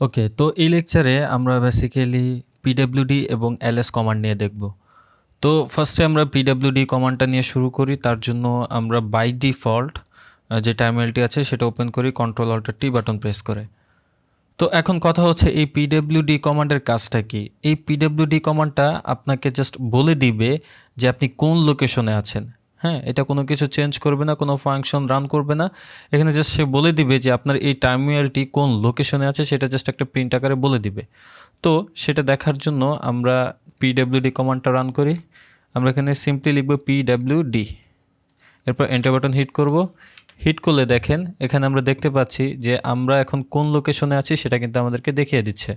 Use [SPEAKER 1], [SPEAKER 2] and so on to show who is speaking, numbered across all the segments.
[SPEAKER 1] ওকে, তো এই লেকচারে আমরা বেসিক্যালি পিডব্লিউডি এবং এলএস কমান্ড নিয়ে দেখব। তো ফার্স্টে আমরা পিডব্লিউডি কমান্ডটা নিয়ে শুরু করি। তার জন্য আমরা বাই ডিফল্ট যে টার্মিনালটি আছে সেটা ওপেন করি control alt T button press করে। তো এখন কথা হচ্ছে এই পিডব্লিউডি কমান্ডের কাজটা কি। এই পিডব্লিউডি কমান্ডটা আপনাকে জাস্ট বলে দিবে যে আপনি কোন লোকেশনে আছেন। হ্যাঁ, এটা কোনো কিছু চেঞ্জ করবে না, কোনো ফাংশন রান করবে না। এখানে জাস্ট সে বলে দিবে যে আপনার এই টার্মিনালটি কোন লোকেশনে আছে, সেটা জাস্ট একটা প্রিন্ট আকারে বলে দিবে। তো সেটা দেখার জন্য আমরা পিডব্লিউডি কমান্ডটা রান করি। আমরা এখানে সিম্পলি লিখব পিডব্লিউডি, এরপর এন্টার বাটন হিট করব। হিট করলে দেখেন এখানে আমরা দেখতে পাচ্ছি যে আমরা এখন কোন লোকেশনে আছি সেটা কিন্তু আমাদেরকে দেখিয়ে দিচ্ছে।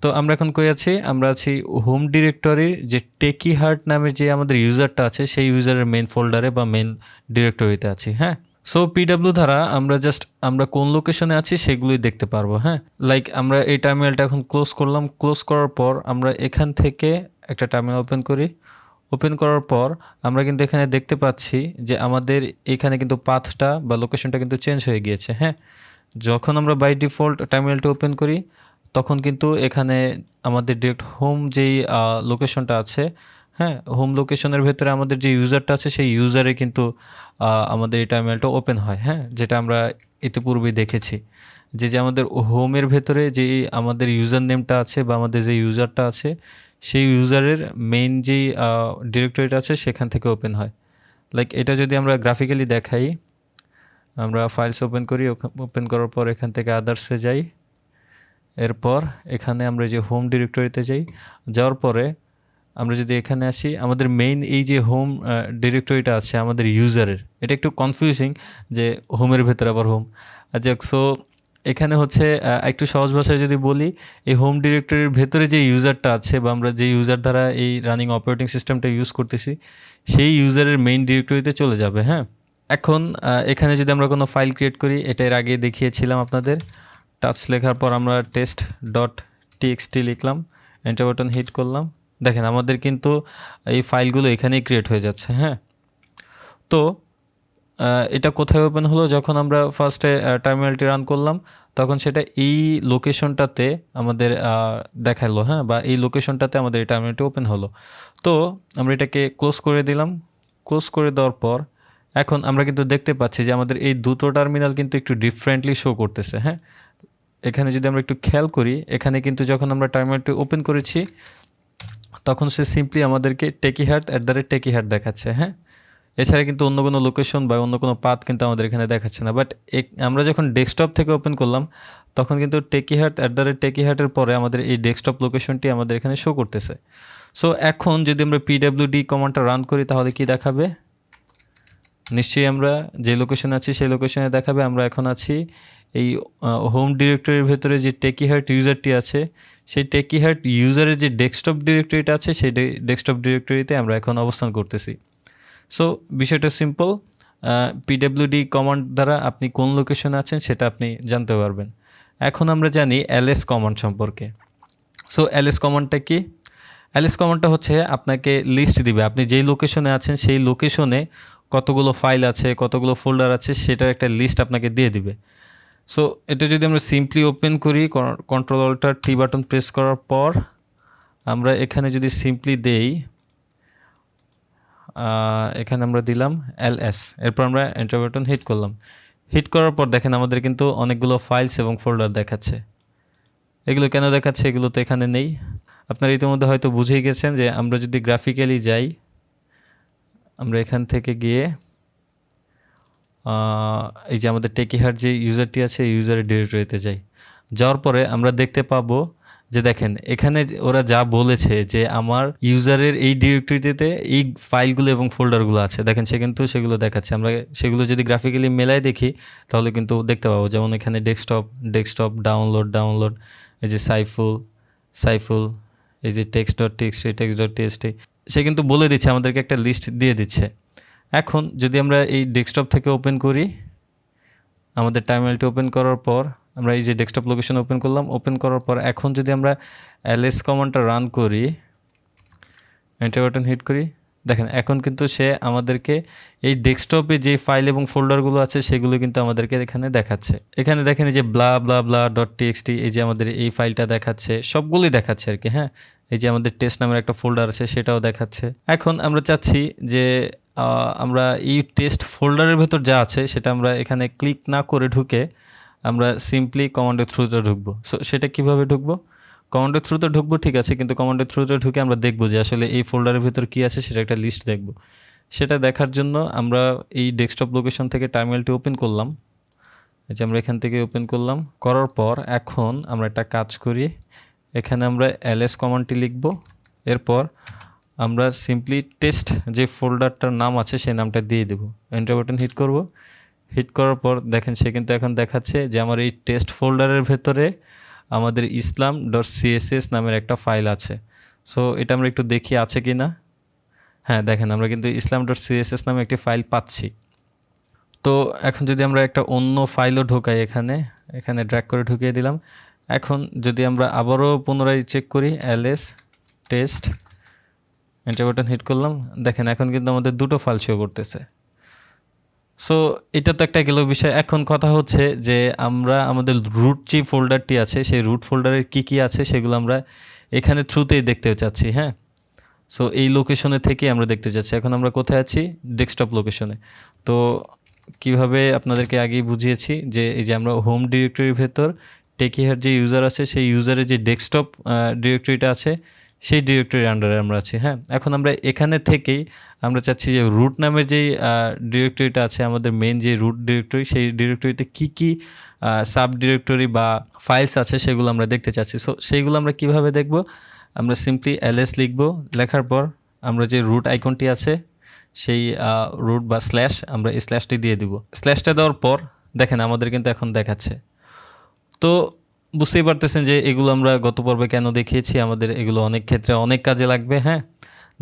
[SPEAKER 1] তো আমরা এখন কই আছি? আমরা আছি হোম ডিরেক্টরির যে টেকি হার্ট নামের যে আমাদের ইউজারটা আছে সেই ইউজারের মেন ফোল্ডারে বা মেন ডিরেক্টরিতে আছি। হ্যাঁ, সো পিডব্লিউ দ্বারা আমরা কোন লোকেশনে আছি সেগুলোই দেখতে পারবো। হ্যাঁ, লাইক আমরা এই টার্মিনালটা এখন ক্লোজ করলাম। ক্লোজ করার পর আমরা এখান থেকে একটা টার্মিনাল ওপেন করি। ওপেন করার পর আমরা কিন্তু এখানে দেখতে পাচ্ছি যে আমাদের এখানে কিন্তু পাথটা বা লোকেশনটা কিন্তু চেঞ্জ হয়ে গিয়েছে। হ্যাঁ, যখন আমরা বাই ডিফল্ট টার্মিনালটা ওপেন করি তখন কিন্তু এখানে আমাদের ডিরেক্ট হোম যেই লোকেশনটা আছে, হ্যাঁ, হোম লোকেশনের ভেতরে আমাদের যে ইউজারটা আছে সেই ইউজারে কিন্তু আমাদের এই টার্মিনালটা ওপেন হয়। হ্যাঁ, যেটা আমরা ইতিপূর্বেই দেখেছি যে আমাদের হোমের ভেতরে যে আমাদের ইউজার নেমটা আছে বা আমাদের যে ইউজারটা আছে সেই ইউজারের মেইন যেই ডিরেক্টরিটা আছে সেখান থেকে ওপেন হয়। লাইক এটা যদি আমরা গ্রাফিক্যালি দেখাই, আমরা ফাইলস ওপেন করি। ওপেন করার পর এখান থেকে আদার্সে যাই। এরপর এখানে আমরা যে হোম ডিরেক্টরিতে যাই। যাওয়ার পরে আমরা যদি এখানে আসি, আমাদের মেইন এই যে হোম ডিরেক্টরিটা আছে আমাদের ইউজারের, এটা একটু কনফিউজিং যে হোমের ভেতরে আবার হোম। আচ্ছা, সো এখানে হচ্ছে একটু সহজ ভাষায় যদি বলি, এই হোম ডিরেক্টরির ভেতরে যে ইউজারটা আছে বা আমরা যে ইউজার দ্বারা এই রানিং অপারেটিং সিস্টেমটা ইউজ করতেছি সেই ইউজারের মেইন ডিরেক্টরিতে চলে যাবে। হ্যাঁ, এখন এখানে যদি আমরা কোনো ফাইল ক্রিয়েট করি, এটা এর আগে দেখিয়েছিলাম আপনাদের। টাচ লেখার পর আমরা টেস্ট ডট টিএক্সটি লিখলাম, এন্টার বাটন হিট করলাম। দেখেন আমাদের কিন্তু এই ফাইলগুলো এখানেই ক্রিয়েট হয়ে যাচ্ছে। হ্যাঁ, তো এটা কোথায় ওপেন হলো? যখন আমরা ফার্স্টে টার্মিনালটি রান করলাম তখন সেটা এই লোকেশনটাতে আমাদের দেখালো। হ্যাঁ, বা এই লোকেশনটাতে আমাদের এই টার্মিনালটি ওপেন হলো। তো আমরা এটাকে ক্লোজ করে দিলাম। ক্লোজ করে দেওয়ার পর এখন আমরা কিন্তু দেখতে পাচ্ছি যে আমাদের এই দুটো টার্মিনাল কিন্তু একটু ডিফারেন্টলি শো করতেছে। হ্যাঁ, এখানে যদি আমরা একটু খেয়াল করি, এখানে কিন্তু যখন আমরা টার্মিনালটি ওপেন করেছি তখন সে সিম্পলি আমাদেরকে @টেকিহার্ট দেখাচ্ছে। হ্যাঁ, এছাড়া কিন্তু অন্য কোনো লোকেশন বা অন্য কোনো পাথ কিন্তু আমাদের এখানে দেখাচ্ছে না। বাট আমরা যখন ডেস্কটপ থেকে ওপেন করলাম তখন কিন্তু টেকিহার্টের পরে আমাদের এই ডেস্কটপ লোকেশনটি আমাদের এখানে শো করতেছে। সো এখন যদি আমরা পিডব্লিউডি কমান্ডটা রান করি তাহলে কি দেখাবে? নিশ্চয়ই আমরা যে লোকেশনে আছি সেই লোকেশনে দেখাবে। আমরা এখন আছি এই হোম ডিরেক্টরির ভেতরে যে টেকিহার্ট ইউজারটি আছে সেই টেকিহার্ট ইউজারের যে ডেস্কটপ ডিরেক্টরিটা আছে সেই ডেস্কটপ ডিরেক্টরিতে আমরা এখন অবস্থান করতেছি। সো বিষয়টা সিম্পল। পিডব্লিউডি কমান্ড দ্বারা আপনি কোন লোকেশনে আছেন সেটা আপনি জানতে পারবেন। এখন আমরা জানি এলএস কমান্ড সম্পর্কে। সো এলএস কমান্ডটা কি? এলএস কমান্ডটা হচ্ছে আপনাকে লিস্ট দিবে আপনি যেই লোকেশনে আছেন সেই লোকেশনে কতগুলো ফাইল আছে, কতগুলো ফোল্ডার আছে সেটার একটা লিস্ট আপনাকে দিয়ে দিবে। সো এটা যদি আমরা সিম্পলি ওপেন করি, control alt T button press করার পর আমরা এখানে যদি সিম্পলি দেই, এখানে আমরা দিলাম এলএস, এরপর আমরা এন্টার বাটন হিট করলাম। হিট করার পর দেখেন আমাদের কিন্তু অনেকগুলো ফাইলস এবং ফোল্ডার দেখাচ্ছে। এগুলো কেন দেখাচ্ছে? এগুলো তো এখানে নেই। আপনারা ইতিমধ্যে হয়তো বুঝেই গেছেন যে আমরা যদি গ্রাফিক্যালি যাই, আমরা এখান থেকে গিয়ে এই যে আমাদের টেকিহার্ট যে ইউজারটি আছে এই ইউজারের ডিরেক্টরিতে যাই। যাওয়ার পরে আমরা দেখতে পাবো যে দেখেন এখানে ওরা যা বলেছে যে আমার ইউজারের এই ডিরেক্টরিতে এই ফাইলগুলো এবং ফোল্ডারগুলো আছে, দেখেন সে কিন্তু সেগুলো দেখাচ্ছে। আমরা সেগুলো যদি গ্রাফিক্যালি মেলায় দেখি তাহলে কিন্তু দেখতে পাবো, যেমন এখানে ডেস্কটপ ডাউনলোড, এই যে সাইফুল, এই যে টেক্সট.txt সে কিন্তু বলে দিচ্ছে, আমাদেরকে একটা লিস্ট দিয়ে দিচ্ছে। এখন যদি আমরা এই ডেস্কটপ থেকে ওপেন করি, আমাদের টার্মিনালটি ওপেন করার পর আমরা এই যে ডেস্কটপ লোকেশন ওপেন করলাম। ওপেন করার পর এখন যদি আমরা এলএস কমান্ডটা রান করি, এন্টার বাটন হিট করি, দেখেন এখন কিন্তু সে আমাদেরকে এই ডেস্কটপে যে ফাইল এবং ফোল্ডারগুলো আছে সেগুলো কিন্তু আমাদেরকে এখানে দেখাচ্ছে। এখানে দেখেন এই যে ব্লা ব্লা ব্লা ডট টিএক্সটি, এই যে আমাদের এই ফাইলটা দেখাচ্ছে, সবগুলোই দেখাচ্ছে আর কি। হ্যাঁ, এই যে আমাদের টেস্ট নামের একটা ফোল্ডার আছে সেটাও দেখাচ্ছে। এখন আমরা চাচ্ছি যে আমরা এই টেস্ট ফোল্ডারের ভেতর যা আছে সেটা আমরা এখানে ক্লিক না করে ঢুকে আমরা সিম্পলি কমান্ডের থ্রুতে ঢুকবো। সো সেটা কিভাবে ঢুকবো? কমান্ডের থ্রুতে ঢুকবো, ঠিক আছে, কিন্তু কমান্ডের থ্রুতে ঢুকে আমরা দেখবো যে আসলে এই ফোল্ডারের ভিতর কী আছে সেটা একটা লিস্ট দেখবো। সেটা দেখার জন্য আমরা এই ডেস্কটপ লোকেশন থেকে টার্মিনালটি ওপেন করলাম। এই যে আমরা এখান থেকে ওপেন করলাম, করার পর এখন আমরা একটা কাজ করি, এখানে আমরা ls কমান্ডটি লিখব। এরপর আমরা সিম্পলি টেস্ট যে ফোল্ডারটার নাম আছে সেই নামটা দিয়ে দেবো। এন্টার বাটন হিট করব। হিট করার পর দেখেন সে কিন্তু এখন দেখাচ্ছে যে আমার এই টেস্ট ফোল্ডারের ভেতরে আমাদের islam.css নামের একটা ফাইল আছে। সো এটা আমরা একটু দেখি আছে কি না। হ্যাঁ, দেখেন আমরা কিন্তু islam.css নামে একটি ফাইল পাচ্ছি। তো এখন যদি আমরা একটা অন্য ফাইলও ঢোকাই, এখানে ড্র্যাগ করে ঢুকিয়ে দিলাম। এখন যদি আমরা আবারও পুনরায় চেক করি ls test, enter button hit করলাম, দেখেন এখন কিন্তু আমাদের দুটো ফাইল শো করতেছে। সো এটা তো একটা গেল বিষয়। এখন কথা হচ্ছে যে আমরা আমাদের রুট যে ফোল্ডারটি আছে সেই রুট ফোল্ডারের কী আছে সেগুলো আমরা এখানে থ্রুতেই দেখতে চাচ্ছি। হ্যাঁ, সো এই লোকেশনে থেকে আমরা দেখতে চাচ্ছি। এখন আমরা কোথায় আছি? ডেস্কটপ লোকেশনে। তো কিভাবে আপনাদেরকে আগেই বুঝিয়েছি যে এই যে আমরা হোম ডিরেক্টরির ভেতর টেকিহার যে ইউজার আছে সেই ইউজারের যে ডেস্কটপ ডিরেক্টরিটা আছে সেই ডিরেক্টরির আন্ডারে আমরা আছি। হ্যাঁ, এখন আমরা এখানে থেকেই আমরা চাচ্ছি যে রুট নামের যেই ডিরেক্টরিটা আছে, আমাদের মেন যে রুট ডিরেক্টরি, সেই ডিরেক্টরিতে কী সাব ডিরেক্টরি বা ফাইলস আছে সেগুলো আমরা দেখতে চাচ্ছি। সো সেইগুলো আমরা কিভাবে দেখব? আমরা সিম্পলি ls লিখব, লেখার পর আমরা যে রুট আইকনটি আছে সেই রুট বা স্ল্যাশ, আমরা এই স্ল্যাশটি দিয়ে দিব। স্ল্যাশটা দেওয়ার পর দেখেন আমাদের কিন্তু এখন দেখাচ্ছে। তো বুঝতেই পারতেছেন যে এগুলো আমরা গত পর্বে কেন দেখিয়েছি, আমাদের এগুলো অনেক ক্ষেত্রে অনেক কাজে লাগবে। হ্যাঁ,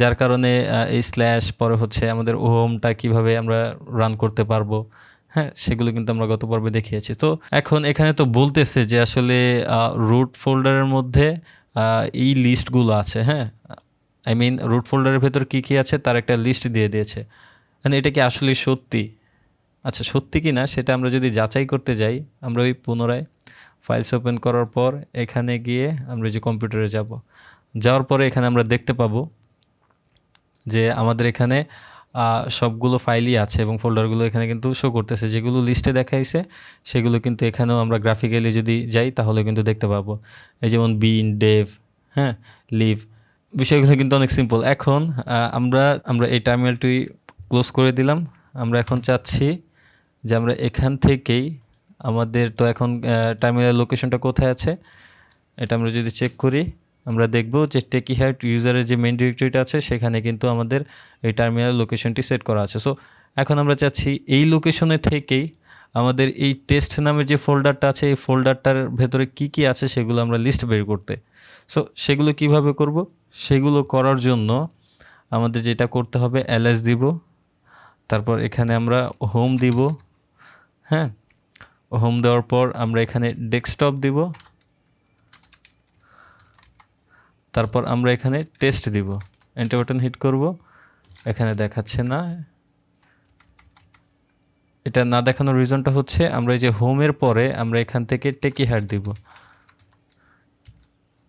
[SPEAKER 1] যার কারণে এই স্ল্যাশ পরে হচ্ছে আমাদের হোমটা কিভাবে আমরা রান করতে পারবো, হ্যাঁ, সেগুলো কিন্তু আমরা গত পর্বে দেখিয়েছি। তো এখন এখানে তো বলতেছে যে আসলে রুট ফোল্ডারের মধ্যে এই লিস্টগুলো আছে। হ্যাঁ, আই মিন রুট ফোল্ডারের ভেতর কী আছে তার একটা লিস্ট দিয়ে দিয়েছে। মানে এটা কি আসলে সত্যি? আচ্ছা, সত্যি কি না সেটা আমরা যদি যাচাই করতে যাই, আমরা ওই পুনরায় ফাইলস ওপেন করার পর এখানে গিয়ে আমরা যে কম্পিউটারে যাওয়ার পরে এখানে আমরা দেখতে পাবো যে আমাদের এখানে সবগুলো ফাইলই আছে এবং ফোল্ডারগুলো এখানে কিন্তু শো করতেছে। যেগুলো লিস্টে দেখাইছে সেগুলো কিন্তু এখানেও আমরা গ্রাফিক্যালি যদি যাই তাহলে কিন্তু দেখতে পাবো। এই যেমন বিন, ডেভ, হ্যাঁ, লিভ, বিষয়গুলো কিন্তু অনেক সিম্পল। এখন আমরা এই টার্মিনালটি ক্লোজ করে দিলাম। আমরা এখন চাচ্ছি যে আমরা এখান থেকেই আমাদের তো এখন টার্মিনাল লোকেশনটা কোথায় আছে এটা আমরা যদি চেক করি, আমরা দেখব যে টেকিহার্ট ইউজারের যে মেইন ডিরেক্টরিটা আছে সেখানে কিন্তু আমাদের এই টার্মিনাল লোকেশনটি সেট করা আছে। সো এখন আমরা চাচ্ছি এই লোকেশনে থেকেই আমাদের এই টেস্ট নামের যে ফোল্ডারটা আছে এই ফোল্ডারটার ভেতরে কী আছে সেগুলো আমরা লিস্ট বের করতে। সো সেগুলো কিভাবে করব? সেগুলো করার জন্য আমাদের যেটা করতে হবে, ls দিব, তারপর এখানে আমরা হোম দিব। হ্যাঁ, হোম দেওয়ার পর আমরা এখানে ডেস্কটপ দিব, তারপর আমরা এখানে টেস্ট দিব। এন্টার বাটন হিট করব। এখানে দেখাচ্ছে না। এটা না দেখানোর রিজনটা হচ্ছে আমরা এই যে হোমের পরে আমরা এখান থেকে টেকিহার্ট দিব,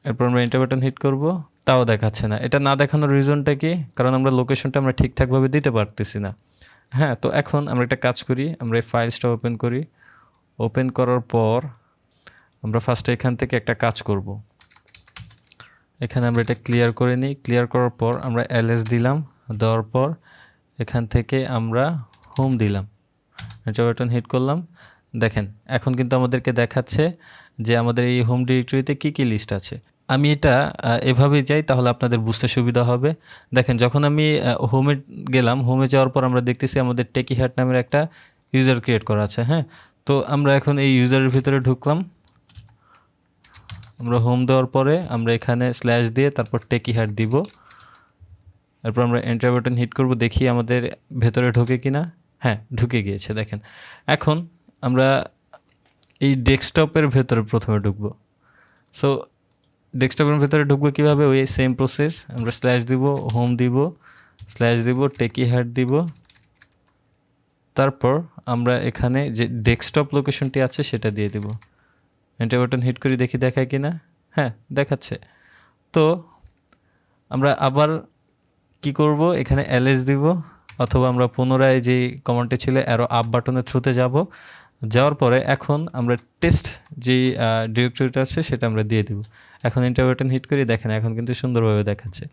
[SPEAKER 1] এরপর আমরা এন্টার বাটন হিট করব, তাও দেখাচ্ছে না। এটা না দেখানোর রিজনটা কি? কারণ আমরা লোকেশনটা আমরা ঠিকঠাকভাবে দিতে পারতেছি না। হ্যাঁ, তো এখন আমরা একটা কাজ করি, আমরা এই ফাইলসটা ওপেন করি। ওপেন করার পর আমরা ফার্স্টে এখান থেকে একটা কাজ করব। এখানে আমরা এটা ক্লিয়ার করে নিই। ক্লিয়ার করার পর আমরা ls দিলাম, দেওয়ার পর এখান থেকে আমরা হোম দিলাম, এন্টার বাটন হিট করলাম। দেখেন এখন কিন্তু আমাদেরকে দেখাচ্ছে যে আমাদের এই হোম ডিরেক্টরিতে কী লিস্ট আছে। আমি এটা এভাবেই যাই তাহলে আপনাদের বুঝতে সুবিধা হবে। দেখেন যখন আমি হোমে গেলাম, হোমে যাওয়ার পর আমরা দেখতেছি আমাদের টেকিহার্ট নামের একটা ইউজার ক্রিয়েট করা আছে। হ্যাঁ, তো আমরা এখন এই ইউজারের ভিতরে ঢুকলাম। আমরা হোম দেওয়ার পরে আমরা এখানে স্ল্যাশ দিয়ে তারপর টেকিহার্ট দিব, এরপর আমরা এন্টার বাটন হিট করব, দেখি আমাদের ভেতরে ঢোকে কি না। হ্যাঁ, ঢুকে গিয়েছে। দেখেন এখন আমরা এই ডেস্কটপের ভেতরে প্রথমে ঢুকবো। সো ডেস্কটপের ভেতরে ঢুকবো কীভাবে? ওই সেম প্রসেস, আমরা স্ল্যাশ দিব, হোম দিব, স্ল্যাশ দিব, টেকি হ্যাট দিব, তারপর আমরা এখানে যে ডেস্কটপ লোকেশনটি আছে সেটা দিয়ে দিব। এন্টার বাটন হিট করি, দেখি দেখায় কি না। হ্যাঁ, দেখাচ্ছে। তো আমরা আবার কি করব, এখানে ls দিব, অথবা আমরা পুনরায় যে কমান্ডটি ছিল অ্যারো আপ বাটনের থ্রুতে যাব। যাওয়ার পরে এখন আমরা টেস্ট যে ডিরেক্টরিটা আছে সেটা আমরা দিয়ে দিব। এখন এন্টার বাটন হিট করি, দেখেন এখন কিন্তু সুন্দরভাবে দেখাচ্ছে।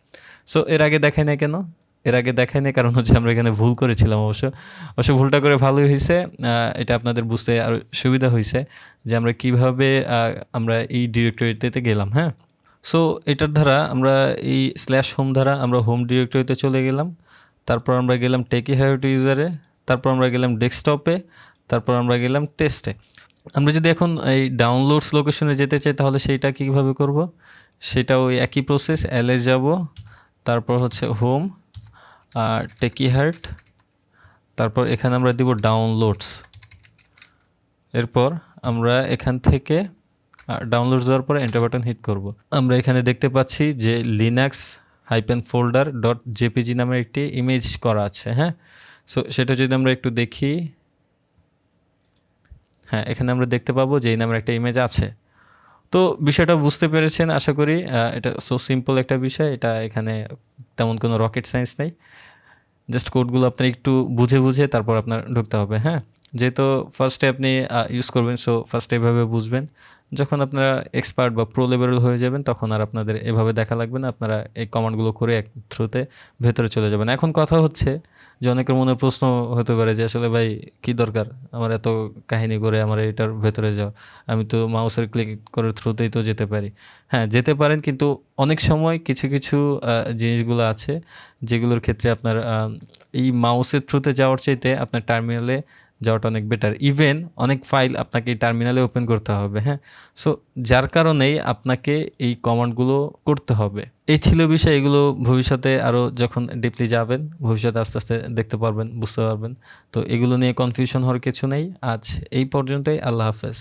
[SPEAKER 1] সো এর আগে দেখায় না কেন? এর আগে দেখায় না কারণ হচ্ছে আমরা এখানে ভুল করেছিলাম। অবশ্য ভুলটা করে ভালোই হয়েছে। এটা আপনাদের বুঝতে আরও সুবিধা হয়েছে যে আমরা কিভাবে আমরা এই ডিরেক্টরিতে গেলাম। হ্যাঁ, সো এটার দ্বারা আমরা এই স্ল্যাশ হোম দ্বারা আমরা হোম ডিরেক্টরিতে চলে গেলাম। তারপর আমরা গেলাম টেকি হ্যাট ইউজারে, তারপর আমরা গেলাম ডেস্কটপে, তারপর আমরা গেলাম টেস্টে। আমরা যদি এখন এই ডাউনলোডস লোকেশনে যেতে চাই তাহলে সেইটা কীভাবে করব? সেটা ওই একই প্রসেস, ls যাব, তারপর হচ্ছে হোম আর টেকি হ্যাট, তারপর এখানে আমরা দিব ডাউনলোডস। এরপর আমরা এখান থেকে ডাউনলোড দেওয়ার পরে এন্টার বাটন হিট করব। আমরা এখানে দেখতে পাচ্ছি যে linux-folder.jpg নামের একটি ইমেজ করা আছে। হ্যাঁ, সো সেটা যদি আমরা একটু দেখি, হ্যাঁ এখানে আমরা দেখতে পাবো যে এই নামের একটা ইমেজ আছে। তো বিষয়টা বুঝতে পেরেছেন আশা করি। এটা সো সিম্পল একটা বিষয়, এটা এখানে তেমন কোনো রকেট সায়েন্স নেই। জাস্ট কোডগুলো আপনার একটু বুঝে তারপর আপনার ঢুকতে হবে। হ্যাঁ, যেহেতু ফার্স্টে আপনি ইউজ করবেন, সো ফার্স্টে এভাবে বুঝবেন। যখন আপনারা এক্সপার্ট বা প্রো লেভেল হয়ে যাবেন তখন আর আপনাদের এভাবে দেখা লাগবে না, আপনারা এই কমান্ডগুলো করে এক থ্রুতে ভেতরে চলে যাবেন। এখন কথা হচ্ছে যে অনেকের মনে প্রশ্ন হতে পারে যে আসলে ভাই কী দরকার আমার এত কাহিনী করে আমার এটার ভেতরে যাওয়া, আমি তো মাউসের ক্লিক করার থ্রুতেই তো যেতে পারি। হ্যাঁ, যেতে পারেন, কিন্তু অনেক সময় কিছু জিনিসগুলো আছে যেগুলোর ক্ষেত্রে আপনার এই মাউসের থ্রুতে যাওয়ার চাইতে আপনার টার্মিনালে যাওয়াটা অনেক বেটার। ইভেন অনেক ফাইল আপনাকে এই টার্মিনালে ওপেন করতে হবে। হ্যাঁ, সো যার কারণেই আপনাকে এই কমান্ডগুলো করতে হবে। এই ছিল বিষয়, এগুলো ভবিষ্যতে আরও যখন ডিপলি যাবেন ভবিষ্যতে আস্তে আস্তে দেখতে পারবেন, বুঝতে পারবেন। তো এগুলো নিয়ে কনফিউশন হওয়ার কিছু নেই। আজ এই পর্যন্তই, আল্লাহ হাফেজ।